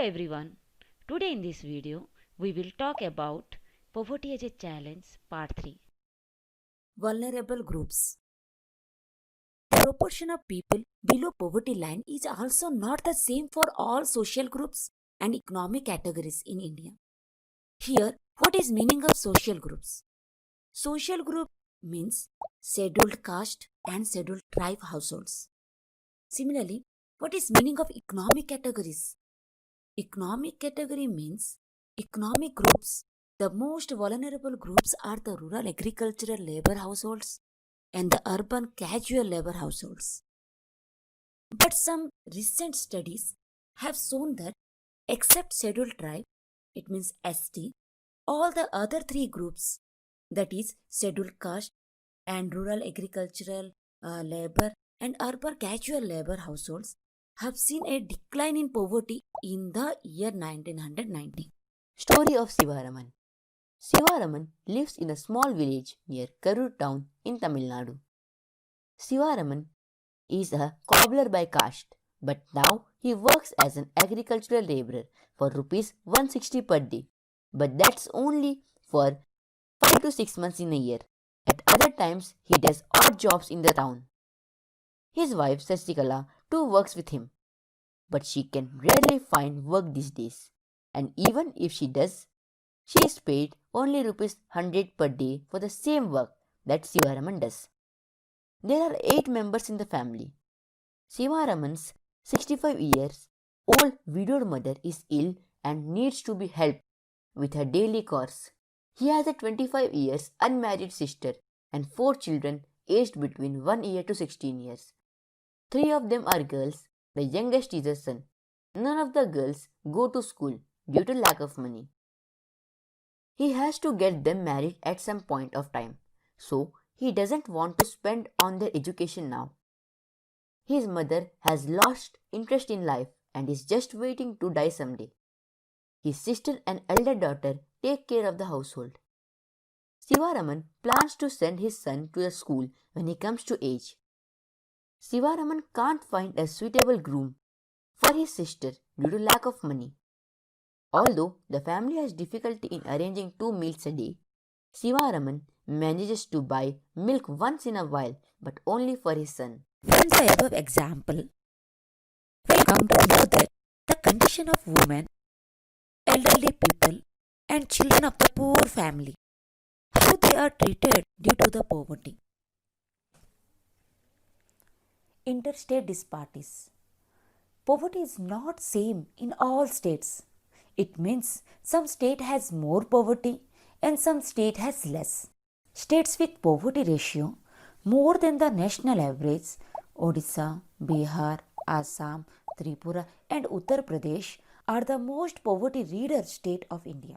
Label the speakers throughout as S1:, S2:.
S1: everyone. Today in this video, we will talk about Poverty as a Challenge Part 3.
S2: Vulnerable groups. The proportion of people below poverty line is also not the same for all social groups and economic categories in India. Here, what is meaning of social groups? Social group means scheduled caste and scheduled tribe households. Similarly, what is meaning of economic categories? Economic category means economic groups. The most vulnerable groups are the rural agricultural labor households and the urban casual labor households. But some recent studies have shown that except scheduled tribe, it means ST, all the other three groups, that is scheduled caste and rural agricultural labor and urban casual labor households, have seen a decline in poverty in the year 1990.
S3: Story of Sivaraman. Sivaraman lives in a small village near Karur town in Tamil Nadu. Sivaraman is a cobbler by caste, but now he works as an agricultural laborer for rupees 160 per day. But that's only for 5 to 6 months in a year. At other times, he does odd jobs in the town. His wife Sasikala too works with him, but she can rarely find work these days. And even if she does, she is paid only rupees 100 per day for the same work that Sivaraman does. There are 8 members in the family. Sivaraman's 65 years old widowed mother is ill and needs to be helped with her daily chores. He has a 25 years unmarried sister and 4 children aged between 1 year to 16 years. 3 of them are girls, the youngest is a son. None of the girls go to school due to lack of money. He has to get them married at some point of time, so he doesn't want to spend on their education now. His mother has lost interest in life and is just waiting to die someday. His sister and elder daughter take care of the household. Sivaraman plans to send his son to the school when he comes to age. Sivaraman can't find a suitable groom for his sister due to lack of money. Although the family has difficulty in arranging 2 meals a day, Sivaraman manages to buy milk once in a while, but only for his son.
S2: From the above example, we come to know that the condition of women, elderly people, and children of the poor family, how they are treated due to the poverty. Interstate disparities. Poverty is not same in all states. It means some state has more poverty and some state has less. States with poverty ratio more than the national average, Odisha, Bihar, Assam, Tripura and Uttar Pradesh are the most poverty-ridden state of India.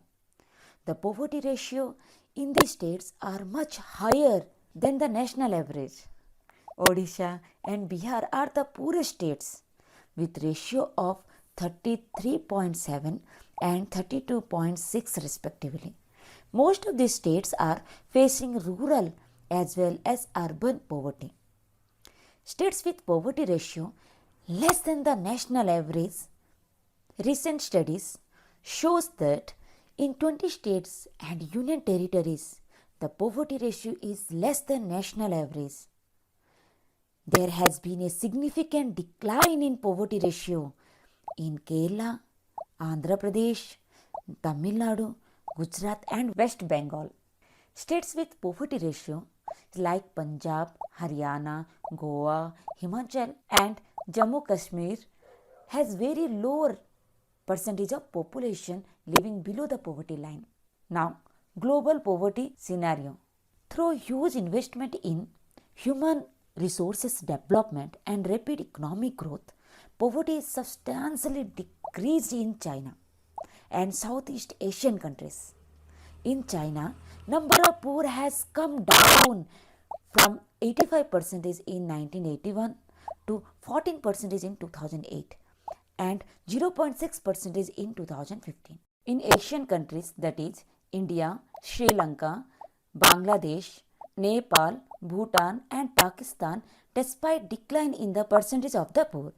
S2: The poverty ratio in these states are much higher than the national average. Odisha and Bihar are the poorest states with ratio of 33.7 and 32.6 respectively. Most of these states are facing rural as well as urban poverty. States with poverty ratio less than the national average. Recent studies shows that in 20 states and union territories, the poverty ratio is less than national average. There has been a significant decline in poverty ratio in Kerala, Andhra Pradesh, Tamil Nadu, Gujarat and West Bengal. States with poverty ratio like Punjab, Haryana, Goa, Himachal and Jammu Kashmir has very lower percentage of population living below the poverty line. Now, global poverty scenario. Through huge investment in human resources development and rapid economic growth, poverty is substantially decreased in China and Southeast Asian countries. In China, number of poor has come down from 85% in 1981 to 14% in 2008 and 0.6% in 2015. In Asian countries, that is India, Sri Lanka, Bangladesh, Nepal, Bhutan and Pakistan, despite decline in the percentage of the poor,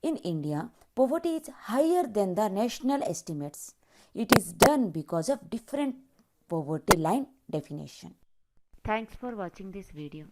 S2: In India, poverty is higher than the national estimates. It is done because of different poverty line definition.
S1: Thanks for watching this video.